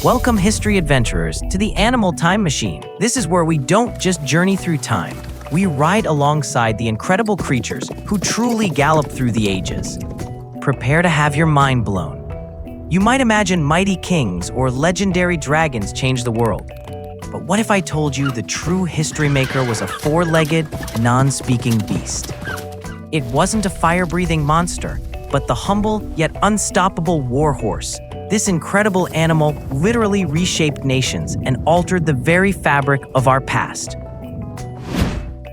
Welcome, history adventurers, to the Animal Time Machine. This is where we don't just journey through time. We ride alongside the incredible creatures who truly gallop through the ages. Prepare to have your mind blown. You might imagine mighty kings or legendary dragons change the world. But what if I told you the true history maker was a four-legged, non-speaking beast? It wasn't a fire-breathing monster, but the humble yet unstoppable warhorse. This incredible animal literally reshaped nations and altered the very fabric of our past.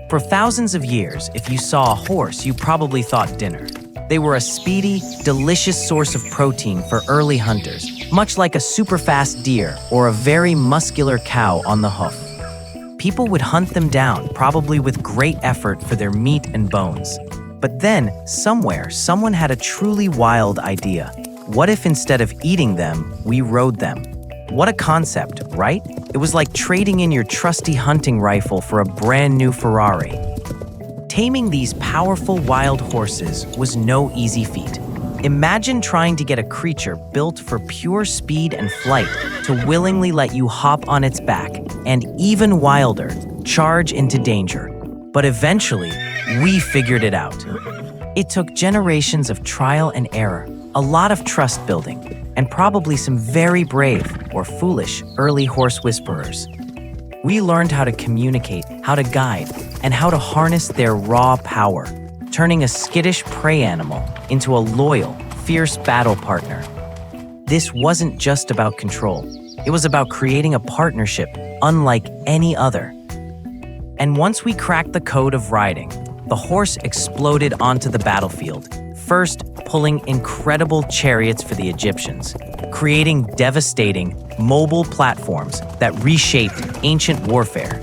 For thousands of years, if you saw a horse, you probably thought dinner. They were a speedy, delicious source of protein for early hunters, much like a super-fast deer or a very muscular cow on the hoof. People would hunt them down, probably with great effort for their meat and bones. But then, somewhere, someone had a truly wild idea. What if instead of eating them, we rode them? What a concept, right? It was like trading in your trusty hunting rifle for a brand new Ferrari. Taming these powerful wild horses was no easy feat. Imagine trying to get a creature built for pure speed and flight to willingly let you hop on its back and, even wilder, charge into danger. But eventually, we figured it out. It took generations of trial and error, a lot of trust building, and probably some very brave or foolish early horse whisperers. We learned how to communicate, how to guide, and how to harness their raw power, turning a skittish prey animal into a loyal, fierce battle partner. This wasn't just about control. It was about creating a partnership unlike any other. And once we cracked the code of riding, the horse exploded onto the battlefield, first pulling incredible chariots for the Egyptians, creating devastating, mobile platforms that reshaped ancient warfare.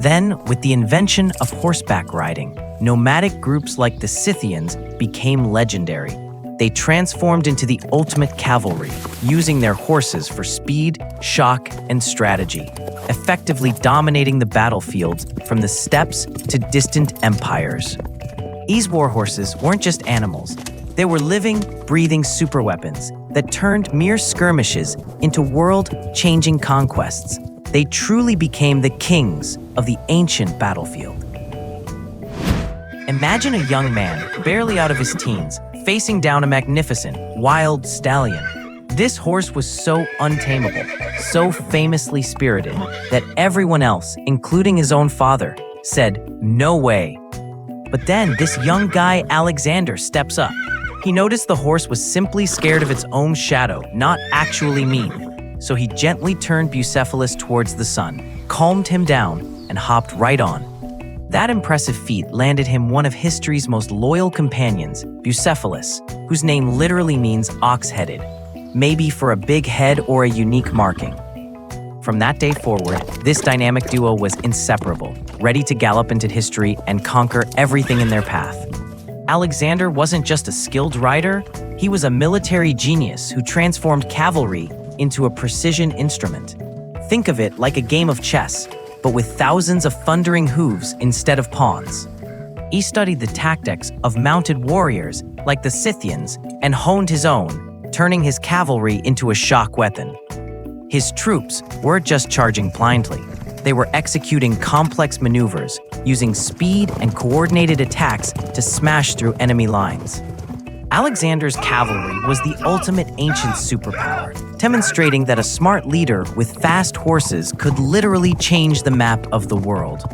Then, with the invention of horseback riding, nomadic groups like the Scythians became legendary. They transformed into the ultimate cavalry, using their horses for speed, shock, and strategy, effectively dominating the battlefields from the steppes to distant empires. These warhorses weren't just animals. They were living, breathing superweapons that turned mere skirmishes into world-changing conquests. They truly became the kings of the ancient battlefield. Imagine a young man, barely out of his teens, facing down a magnificent, wild stallion. This horse was so untamable, so famously spirited, that everyone else, including his own father, said, "No way." But then this young guy, Alexander, steps up. He noticed the horse was simply scared of its own shadow, not actually mean. So he gently turned Bucephalus towards the sun, calmed him down, and hopped right on. That impressive feat landed him one of history's most loyal companions, Bucephalus, whose name literally means ox-headed, maybe for a big head or a unique marking. From that day forward, this dynamic duo was inseparable, ready to gallop into history and conquer everything in their path. Alexander wasn't just a skilled rider, he was a military genius who transformed cavalry into a precision instrument. Think of it like a game of chess, but with thousands of thundering hooves instead of pawns. He studied the tactics of mounted warriors like the Scythians and honed his own, turning his cavalry into a shock weapon. His troops weren't just charging blindly. They were executing complex maneuvers, using speed and coordinated attacks to smash through enemy lines. Alexander's cavalry was the ultimate ancient superpower, demonstrating that a smart leader with fast horses could literally change the map of the world.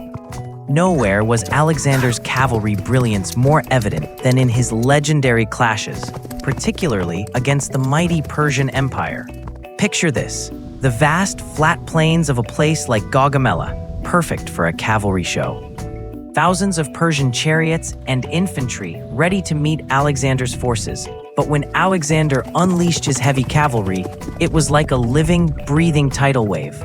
Nowhere was Alexander's cavalry brilliance more evident than in his legendary clashes, particularly against the mighty Persian Empire. Picture this: the vast, flat plains of a place like Gaugamela, perfect for a cavalry show. Thousands of Persian chariots and infantry ready to meet Alexander's forces. But when Alexander unleashed his heavy cavalry, it was like a living, breathing tidal wave.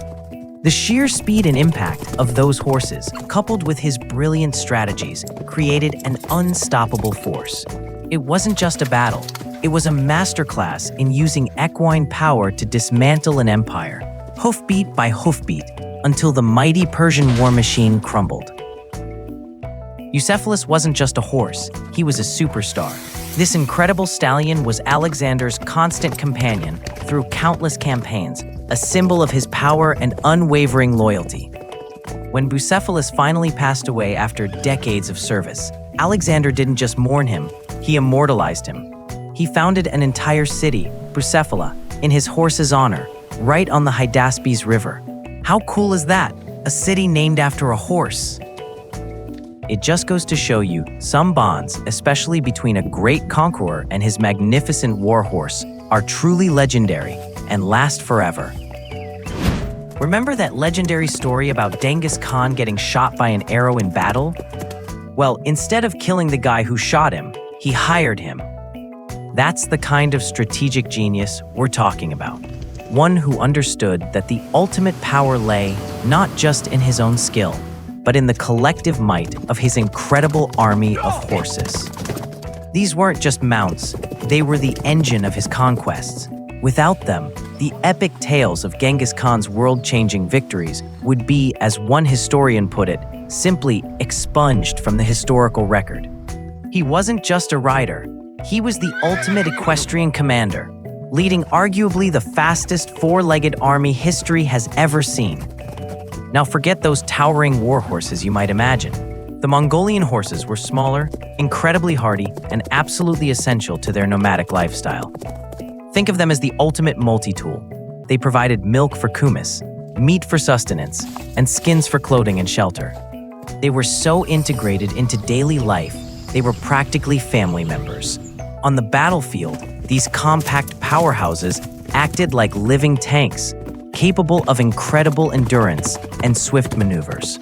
The sheer speed and impact of those horses, coupled with his brilliant strategies, created an unstoppable force. It wasn't just a battle. It was a masterclass in using equine power to dismantle an empire, hoofbeat by hoofbeat, until the mighty Persian war machine crumbled. Bucephalus wasn't just a horse, he was a superstar. This incredible stallion was Alexander's constant companion, through countless campaigns, a symbol of his power and unwavering loyalty. When Bucephalus finally passed away after decades of service, Alexander didn't just mourn him, he immortalized him. He founded an entire city, Bucephala, in his horse's honor, right on the Hydaspes River. How cool is that? A city named after a horse. It just goes to show you, some bonds, especially between a great conqueror and his magnificent war horse, are truly legendary and last forever. Remember that legendary story about Genghis Khan getting shot by an arrow in battle? Well, instead of killing the guy who shot him, he hired him. That's the kind of strategic genius we're talking about. One who understood that the ultimate power lay not just in his own skill, but in the collective might of his incredible army of horses. These weren't just mounts, they were the engine of his conquests. Without them, the epic tales of Genghis Khan's world-changing victories would be, as one historian put it, simply expunged from the historical record. He wasn't just a rider, he was the ultimate equestrian commander, leading arguably the fastest four-legged army history has ever seen. Now forget those towering war horses you might imagine. The Mongolian horses were smaller, incredibly hardy, and absolutely essential to their nomadic lifestyle. Think of them as the ultimate multi-tool. They provided milk for kumis, meat for sustenance, and skins for clothing and shelter. They were so integrated into daily life, they were practically family members. On the battlefield, these compact powerhouses acted like living tanks, capable of incredible endurance and swift maneuvers.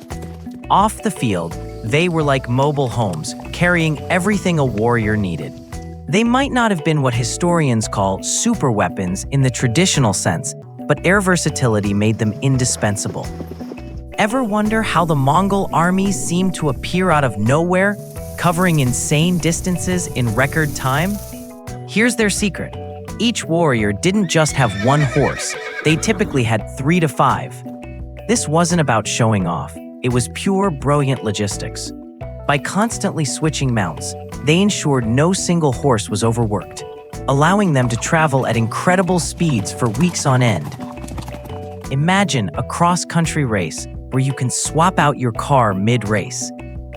Off the field, they were like mobile homes, carrying everything a warrior needed. They might not have been what historians call super weapons in the traditional sense, but air versatility made them indispensable. Ever wonder how the Mongol armies seemed to appear out of nowhere, covering insane distances in record time? Here's their secret. Each warrior didn't just have one horse, they typically had 3 to 5. This wasn't about showing off, it was pure, brilliant logistics. By constantly switching mounts, they ensured no single horse was overworked, allowing them to travel at incredible speeds for weeks on end. Imagine a cross-country race where you can swap out your car mid-race.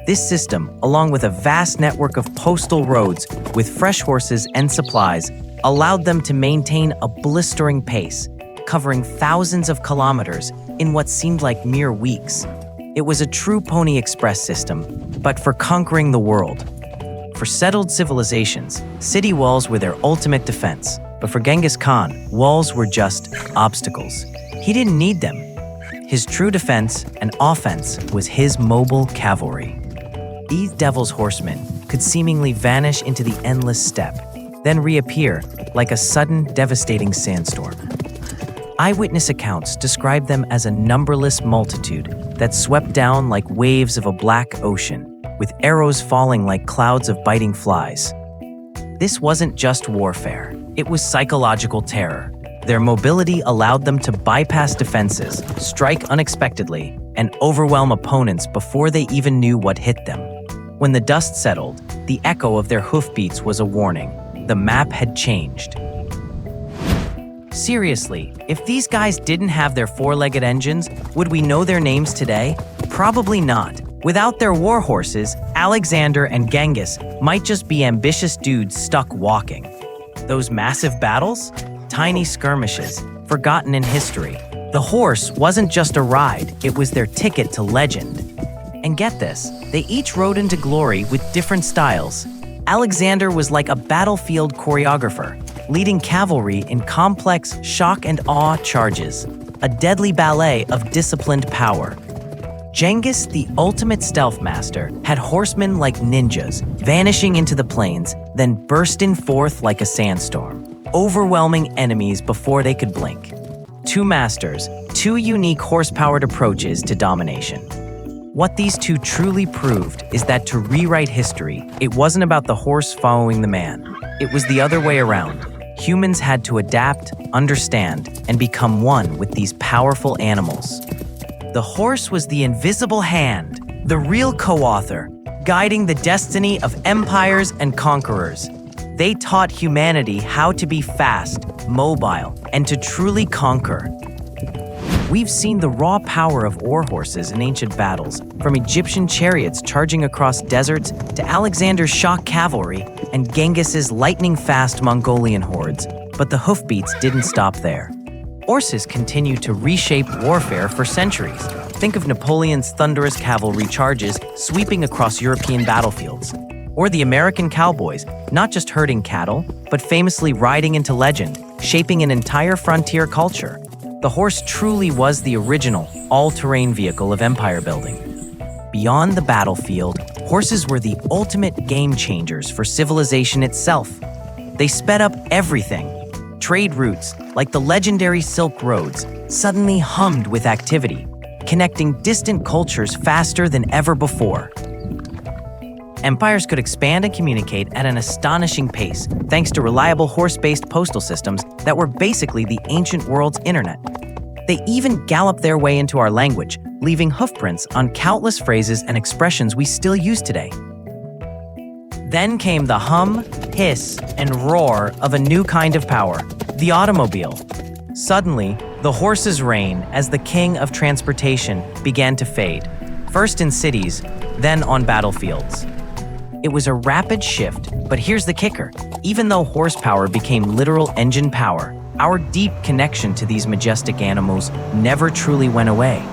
This system, along with a vast network of postal roads with fresh horses and supplies, allowed them to maintain a blistering pace, covering thousands of kilometers in what seemed like mere weeks. It was a true Pony Express system, but for conquering the world. For settled civilizations, city walls were their ultimate defense, but for Genghis Khan, walls were just obstacles. He didn't need them. His true defense and offense was his mobile cavalry. These devil's horsemen could seemingly vanish into the endless steppe, then reappear like a sudden, devastating sandstorm. Eyewitness accounts describe them as a numberless multitude that swept down like waves of a black ocean, with arrows falling like clouds of biting flies. This wasn't just warfare, it was psychological terror. Their mobility allowed them to bypass defenses, strike unexpectedly, and overwhelm opponents before they even knew what hit them. When the dust settled, the echo of their hoofbeats was a warning. The map had changed. Seriously, if these guys didn't have their four-legged engines, would we know their names today? Probably not. Without their war horses, Alexander and Genghis might just be ambitious dudes stuck walking. Those massive battles? Tiny skirmishes, forgotten in history. The horse wasn't just a ride, it was their ticket to legend. And get this, they each rode into glory with different styles. Alexander was like a battlefield choreographer, leading cavalry in complex shock and awe charges, a deadly ballet of disciplined power. Genghis, the ultimate stealth master, had horsemen like ninjas, vanishing into the plains, then bursting forth like a sandstorm, overwhelming enemies before they could blink. Two masters, two unique horse-powered approaches to domination. What these two truly proved is that to rewrite history, it wasn't about the horse following the man. It was the other way around. Humans had to adapt, understand, and become one with these powerful animals. The horse was the invisible hand, the real co-author, guiding the destiny of empires and conquerors. They taught humanity how to be fast, mobile, and to truly conquer. We've seen the raw power of war horses in ancient battles, from Egyptian chariots charging across deserts to Alexander's shock cavalry and Genghis's lightning-fast Mongolian hordes. But the hoofbeats didn't stop there. Horses continued to reshape warfare for centuries. Think of Napoleon's thunderous cavalry charges sweeping across European battlefields. Or the American cowboys, not just herding cattle, but famously riding into legend, shaping an entire frontier culture. The horse truly was the original, all-terrain vehicle of empire building. Beyond the battlefield, horses were the ultimate game changers for civilization itself. They sped up everything. Trade routes, like the legendary Silk Roads, suddenly hummed with activity, connecting distant cultures faster than ever before. Empires could expand and communicate at an astonishing pace thanks to reliable horse-based postal systems that were basically the ancient world's internet. They even galloped their way into our language, leaving hoofprints on countless phrases and expressions we still use today. Then came the hum, hiss, and roar of a new kind of power, the automobile. Suddenly, the horse's reign as the king of transportation began to fade, first in cities, then on battlefields. It was a rapid shift, but here's the kicker. Even though horsepower became literal engine power, our deep connection to these majestic animals never truly went away.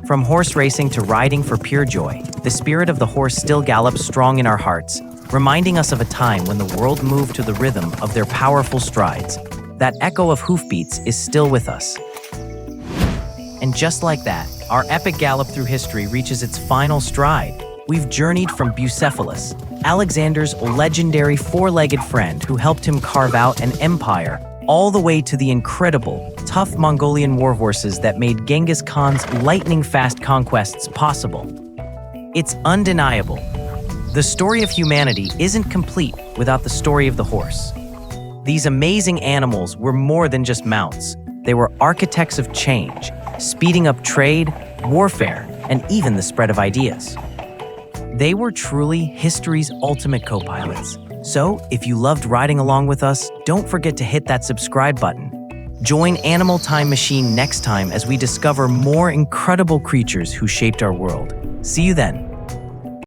From horse racing to riding for pure joy, the spirit of the horse still gallops strong in our hearts, reminding us of a time when the world moved to the rhythm of their powerful strides. That echo of hoofbeats is still with us. And just like that, our epic gallop through history reaches its final stride. We've journeyed from Bucephalus, Alexander's legendary four-legged friend who helped him carve out an empire, all the way to the incredible, tough Mongolian warhorses that made Genghis Khan's lightning-fast conquests possible. It's undeniable. The story of humanity isn't complete without the story of the horse. These amazing animals were more than just mounts. They were architects of change, speeding up trade, warfare, and even the spread of ideas. They were truly history's ultimate co-pilots. So, if you loved riding along with us, don't forget to hit that subscribe button. Join Animal Time Machine next time as we discover more incredible creatures who shaped our world. See you then.